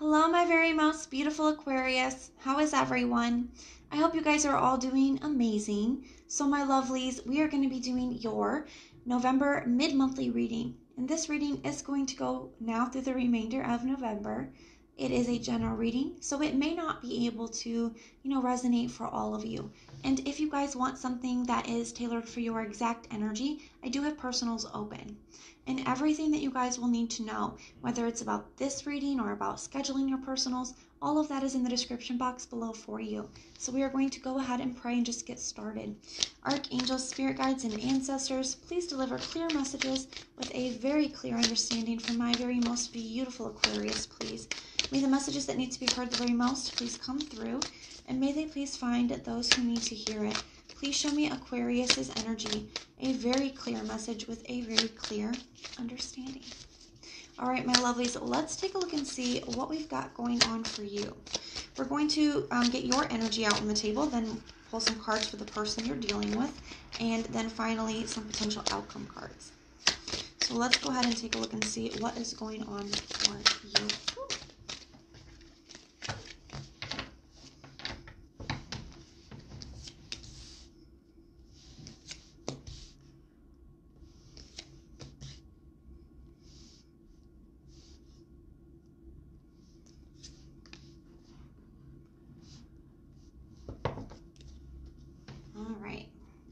Hello, my very most beautiful Aquarius. How is everyone? I hope you guys are all doing amazing. So my lovelies, we are going to be doing your November mid-monthly reading. And this reading is going to go now through the remainder of November. It is a general reading, so it may not be able to, resonate for all of you. And if you guys want something that is tailored for your exact energy, I do have personals open. And everything that you guys will need to know, whether it's about this reading or about scheduling your personals, all of that is in the description box below for you. So we are going to go ahead and pray and just get started. Archangels, spirit guides, and ancestors, please deliver clear messages with a very clear understanding from my very most beautiful Aquarius, please. May the messages that need to be heard the very most please come through, and may they please find those who need to hear it. Please show me Aquarius's energy, a very clear message with a very clear understanding. All right, my lovelies, let's take a look and see what we've got going on for you. We're going to get your energy out on the table, then pull some cards for the person you're dealing with, and then finally some potential outcome cards. So let's go ahead and take a look and see what is going on for you.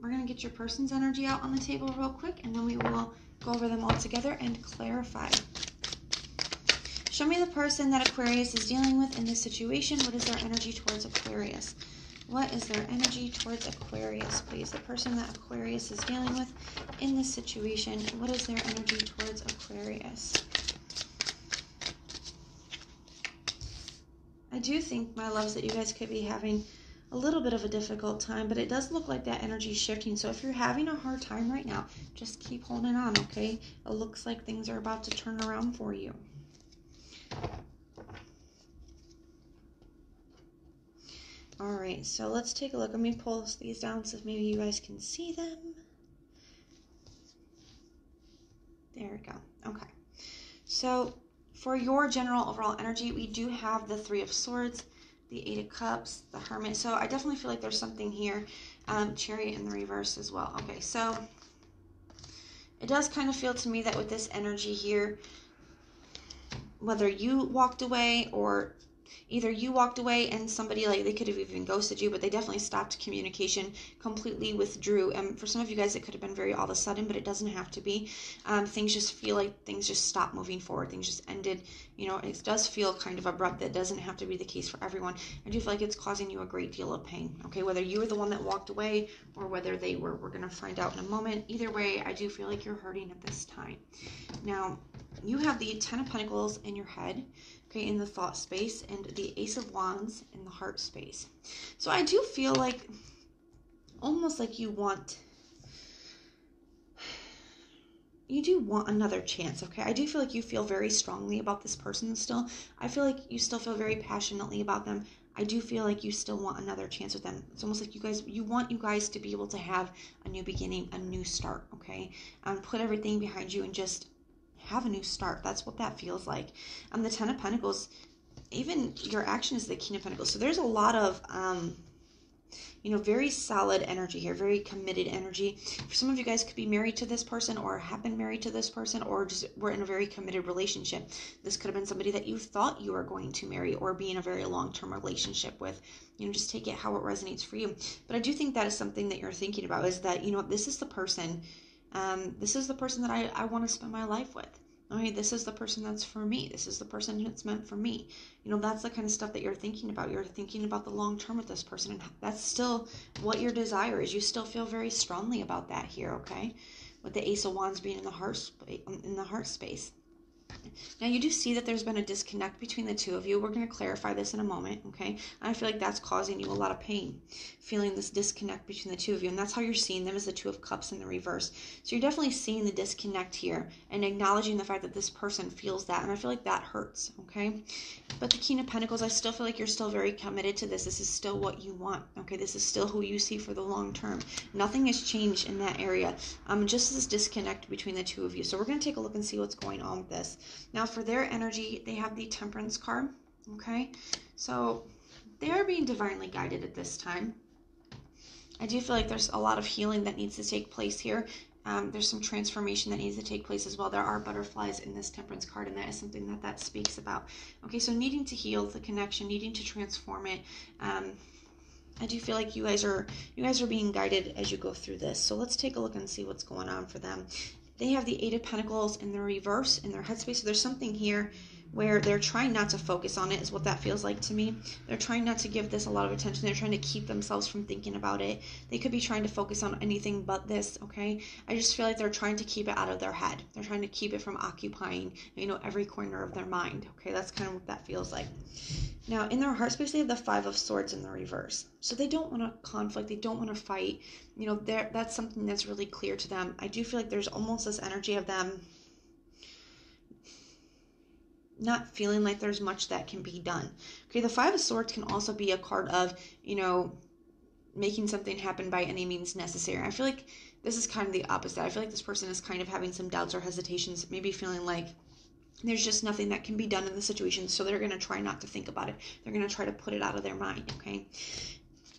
We're going to get your person's energy out on the table real quick, and then we will go over them all together and clarify. Show me the person that Aquarius is dealing with in this situation. What is their energy towards Aquarius? What is their energy towards Aquarius, please? The person that Aquarius is dealing with in this situation, what is their energy towards Aquarius? I do think, my loves, that you guys could be having a little bit of a difficult time, but it does look like that energy is shifting. So if you're having a hard time right now, just keep holding on, okay? It looks like things are about to turn around for you. All right, so let's take a look. Let me pull these down so maybe you guys can see them. There we go. Okay. So for your general overall energy, we do have the Three of Swords, the Eight of Cups, the Hermit. So I definitely feel like there's something here. Chariot in the reverse as well. Okay, so it does kind of feel to me that with this energy here, whether you walked away or either you walked away and somebody, like, they could have even ghosted you, but they definitely stopped communication, completely withdrew. And for some of you guys, it could have been very all of a sudden, but it doesn't have to be. Things just feel like things just stopped moving forward. Things just ended. It does feel kind of abrupt. That doesn't have to be the case for everyone. I do feel like it's causing you a great deal of pain. Okay, whether you were the one that walked away or whether they were, we're going to find out in a moment. Either way, I do feel like you're hurting at this time. Now, you have the Ten of Pentacles in your head, okay, in the thought space, and the Ace of Wands in the heart space. So I do feel like, almost like you do want another chance, okay? I do feel like you feel very strongly about this person still. I feel like you still feel very passionately about them. I do feel like you still want another chance with them. It's almost like you want you guys to be able to have a new beginning, a new start, okay? Put everything behind you and just have a new start. That's what that feels like. The Ten of Pentacles, even your action is the King of Pentacles. So there's a lot of, very solid energy here, very committed energy. For some of you guys could be married to this person or have been married to this person or just were in a very committed relationship. This could have been somebody that you thought you were going to marry or be in a very long-term relationship with. Just take it how it resonates for you. But I do think that is something that you're thinking about, is that, this is the person. This is the person that I want to spend my life with. Okay, this is the person that's for me. This is the person that's meant for me. That's the kind of stuff that you're thinking about. You're thinking about the long term with this person, and that's still what your desire is. You still feel very strongly about that here, okay? With the Ace of Wands being in the heart space. Now, you do see that there's been a disconnect between the two of you. We're going to clarify this in a moment, okay? And I feel like that's causing you a lot of pain, feeling this disconnect between the two of you. And that's how you're seeing them, as the Two of Cups in the reverse. So you're definitely seeing the disconnect here and acknowledging the fact that this person feels that. And I feel like that hurts, okay? But the King of Pentacles, I still feel like you're still very committed to this. This is still what you want, okay? This is still who you see for the long term. Nothing has changed in that area. Just this disconnect between the two of you. So we're going to take a look and see what's going on with this. Now, for their energy, they have the Temperance card. Okay, so they are being divinely guided at this time. I do feel like there's a lot of healing that needs to take place here. There's some transformation that needs to take place as well. There are butterflies in this Temperance card, and that is something that speaks about. Okay, so needing to heal the connection, needing to transform it. I do feel like you guys are being guided as you go through this. So let's take a look and see what's going on for them. They have the Eight of Pentacles in the reverse in their headspace. So there's something here where they're trying not to focus on it, is what that feels like to me. They're trying not to give this a lot of attention. They're trying to keep themselves from thinking about it. They could be trying to focus on anything but this, okay? I just feel like they're trying to keep it out of their head. They're trying to keep it from occupying, every corner of their mind, okay? That's kind of what that feels like. Now, in their heart space, they have the Five of Swords in the reverse. So they don't want to conflict. They don't want to fight. That's something that's really clear to them. I do feel like there's almost this energy of them not feeling like there's much that can be done. Okay, the Five of Swords can also be a card of, making something happen by any means necessary. I feel like this is kind of the opposite. I feel like this person is kind of having some doubts or hesitations, maybe feeling like there's just nothing that can be done in the situation, so they're going to try not to think about it. They're going to try to put it out of their mind, okay?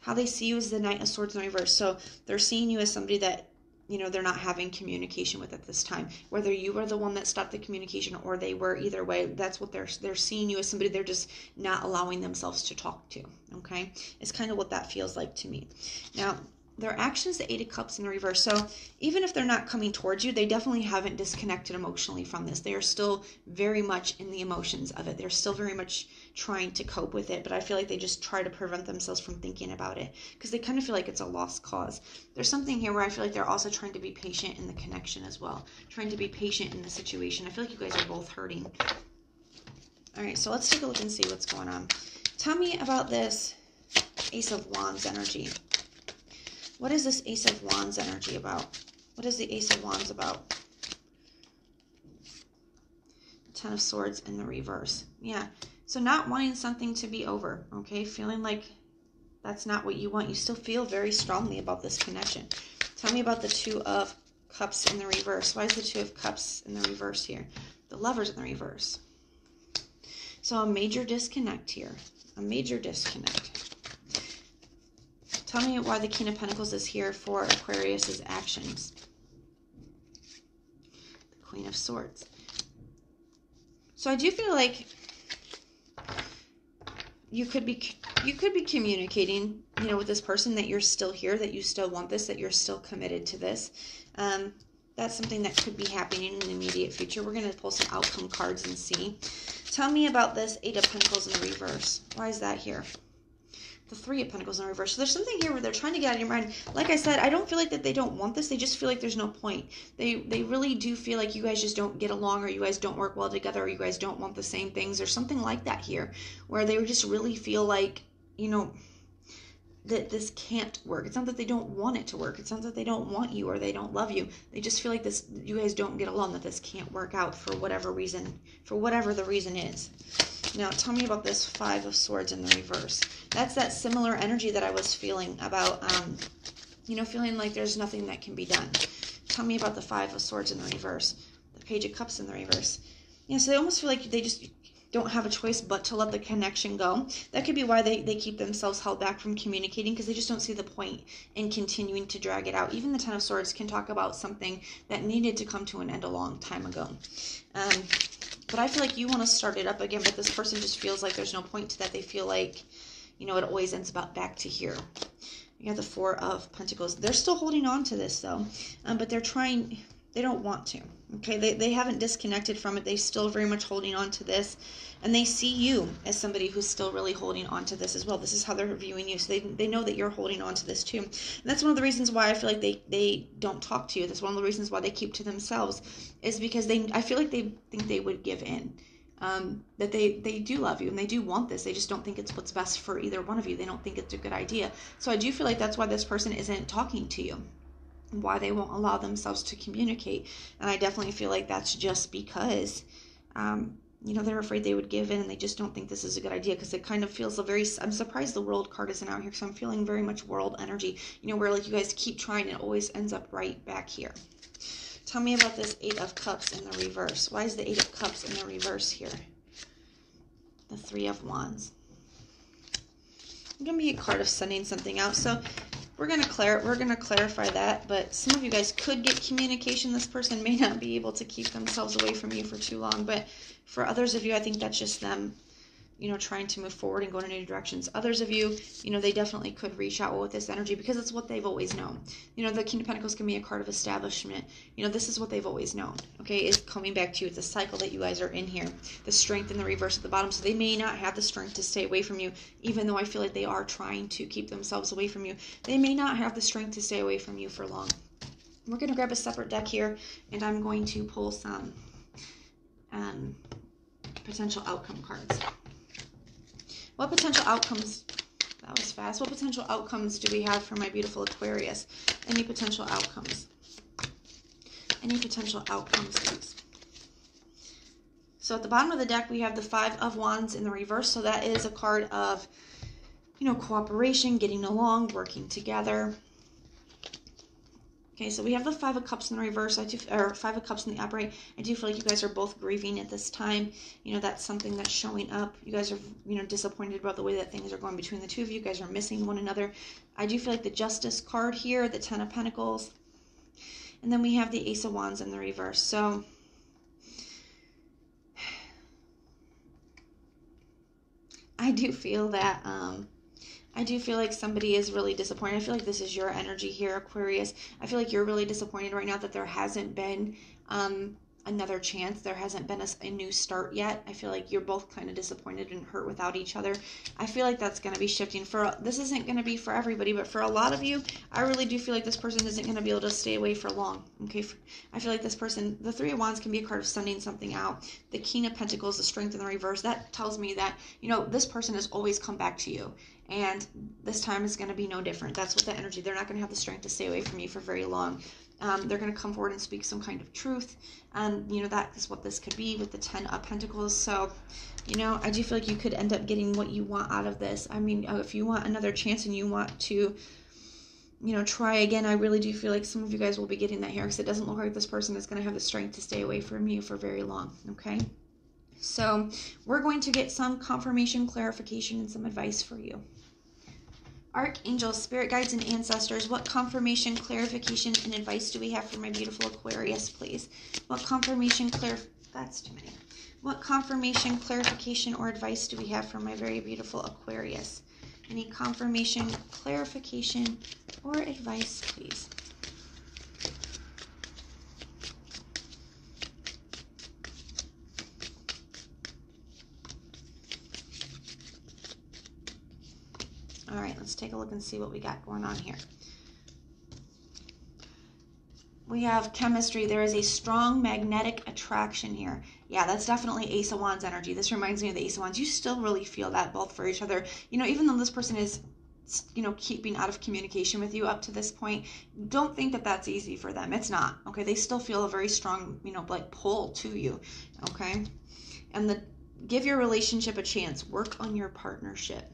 How they see you is the Knight of Swords in reverse. So they're seeing you as somebody that, they're not having communication with at this time. Whether you were the one that stopped the communication or they were, either way, that's what they're seeing you as somebody they're just not allowing themselves to talk to, okay? It's kind of what that feels like to me. Now, their actions, the Eight of Cups in the reverse. So even if they're not coming towards you, they definitely haven't disconnected emotionally from this. They are still very much in the emotions of it. They're still very much trying to cope with it, but I feel like they just try to prevent themselves from thinking about it because they kind of feel like it's a lost cause. There's something here where I feel like they're also trying to be patient in the connection as well, trying to be patient in the situation. I feel like you guys are both hurting. All right, so let's take a look and see what's going on. Tell me about this Ace of Wands energy. What is this Ace of Wands energy about? What is the Ace of Wands about? Ten of Swords in the reverse. Yeah. So not wanting something to be over, okay? Feeling like that's not what you want. You still feel very strongly about this connection. Tell me about the Two of Cups in the reverse. Why is the Two of Cups in the reverse here? The Lovers in the reverse. So a major disconnect here. A major disconnect. Tell me why the King of Pentacles is here for Aquarius's actions. The Queen of Swords. So I do feel like you could be communicating, with this person that you're still here, that you still want this, that you're still committed to this. That's something that could be happening in the immediate future. We're going to pull some outcome cards and see. Tell me about this Eight of Pentacles in the reverse. Why is that here? The Three of Pentacles in reverse. So there's something here where they're trying to get out of your mind. Like I said, I don't feel like that they don't want this. They just feel like there's no point. They really do feel like you guys just don't get along, or you guys don't work well together, or you guys don't want the same things, or something like that here, where they just really feel like, that this can't work. It's not that they don't want it to work. It's not that they don't want you or they don't love you. They just feel like you guys don't get along, that this can't work out for whatever reason, for whatever the reason is. Now, tell me about this Five of Swords in the reverse. That's that similar energy that I was feeling about, feeling like there's nothing that can be done. Tell me about the Five of Swords in the reverse. The Page of Cups in the reverse. Yeah, so they almost feel like they just don't have a choice but to let the connection go. That could be why they keep themselves held back from communicating, because they just don't see the point in continuing to drag it out. Even the Ten of Swords can talk about something that needed to come to an end a long time ago. But I feel like you want to start it up again, but this person just feels like there's no point to that. They feel like, it always ends back to here. You got the Four of Pentacles. They're still holding on to this, though, but they're trying. They don't want to. Okay, they haven't disconnected from it. They're still very much holding on to this, and they see you as somebody who's still really holding on to this as well. This is how they're viewing you, so they know that you're holding on to this too. And that's one of the reasons why I feel like they don't talk to you. That's one of the reasons why they keep to themselves, is because I feel like they think they would give in. That they do love you and they do want this. They just don't think it's what's best for either one of you. They don't think it's a good idea. So I do feel like that's why this person isn't talking to you, why they won't allow themselves to communicate. And I definitely feel like that's just because they're afraid they would give in, and they just don't think this is a good idea, because it kind of feels I'm surprised the World card isn't out here, because I'm feeling very much world energy, where like you guys keep trying, it always ends up right back here. Tell me about this Eight of Cups in the reverse. Why is the Eight of Cups in the reverse here? the Three of Wands. It's going to be a card of sending something out. So we're going to clarify that, but some of you guys could get communication. This person may not be able to keep themselves away from you for too long, but for others of you, I think that's just them, you know, trying to move forward and go in new directions. Others of you, you know, they definitely could reach out with this energy because it's what they've always known. You know, the King of Pentacles can be a card of establishment. You know, this is what they've always known, okay? It's coming back to you. It's a cycle that you guys are in here. The Strength in the reverse at the bottom. So they may not have the strength to stay away from you, even though I feel like they are trying to keep themselves away from you. They may not have the strength to stay away from you for long. We're going to grab a separate deck here, and I'm going to pull some potential outcome cards. What potential outcomes, that was fast, what potential outcomes do we have for my beautiful Aquarius? Any potential outcomes? Any potential outcomes, please? So at the bottom of the deck, we have the Five of Wands in the reverse. So that is a card of, you know, cooperation, getting along, working together. Okay, so we have the Five of Cups in the reverse, or Five of Cups in the upright. I do feel like you guys are both grieving at this time. You know, that's something that's showing up. You guys are, you know, disappointed about the way that things are going between the two of you. You guys are missing one another. I do feel like the Justice card here, the Ten of Pentacles. And then we have the Ace of Wands in the reverse. So I do feel that, I do feel like somebody is really disappointed. I feel like this is your energy here, Aquarius. I feel like you're really disappointed right now that there hasn't been another chance. There hasn't been a new start yet. I feel like you're both kind of disappointed and hurt without each other. I feel like that's going to be shifting. This isn't going to be for everybody, but for a lot of you, I really do feel like this person isn't going to be able to stay away for long. Okay, I feel like this person, the Three of Wands can be a card of sending something out. The King of Pentacles, the Strength in the reverse, that tells me that, you know, this person has always come back to you. And this time is going to be no different. That's what the energy, they're not going to have the strength to stay away from you for very long. They're going to come forward and speak some kind of truth. And, you know, that is what this could be with the Ten of Pentacles. So, you know, I do feel like you could end up getting what you want out of this. I mean, if you want another chance and you want to, you know, try again, I really do feel like some of you guys will be getting that here, because it doesn't look like this person is going to have the strength to stay away from you for very long, okay? So we're going to get some confirmation, clarification, and some advice for you. Archangels, spirit guides, and ancestors, what confirmation, clarification, and advice do we have for my beautiful Aquarius, please? What confirmation, that's too many. What confirmation, clarification, or advice do we have for my very beautiful Aquarius? Any confirmation, clarification, or advice, please? All right, let's take a look and see what we got going on here. We have chemistry. There is a strong magnetic attraction here. Yeah, that's definitely Ace of Wands energy. This reminds me of the Ace of Wands. You still really feel that both for each other. You know, even though this person is, you know, keeping out of communication with you up to this point, don't think that that's easy for them. It's not, okay? They still feel a very strong, you know, like pull to you, okay? And give your relationship a chance. Work on your partnership.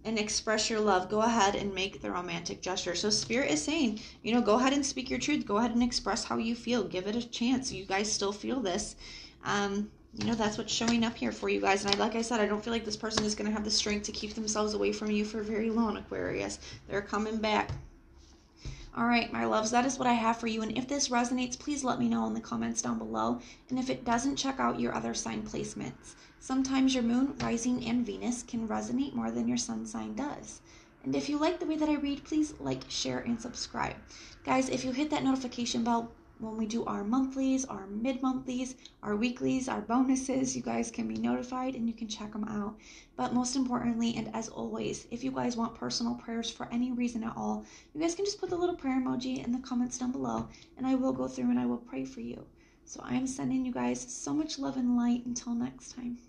And express your love. Go ahead and make the romantic gesture. So Spirit is saying, you know, go ahead and speak your truth. Go ahead and express how you feel. Give it a chance. You guys still feel this. You know, that's what's showing up here for you guys. And like I said, I don't feel like this person is going to have the strength to keep themselves away from you for very long, Aquarius. They're coming back. All right, my loves, that is what I have for you. And if this resonates, please let me know in the comments down below. And if it doesn't, check out your other sign placements. Sometimes your moon, rising, and Venus can resonate more than your sun sign does. And if you like the way that I read, please like, share, and subscribe. Guys, if you hit that notification bell when we do our monthlies, our mid-monthlies, our weeklies, our bonuses, you guys can be notified and you can check them out. But most importantly, and as always, if you guys want personal prayers for any reason at all, you guys can just put the little prayer emoji in the comments down below, and I will go through and I will pray for you. So I am sending you guys so much love and light. Until next time.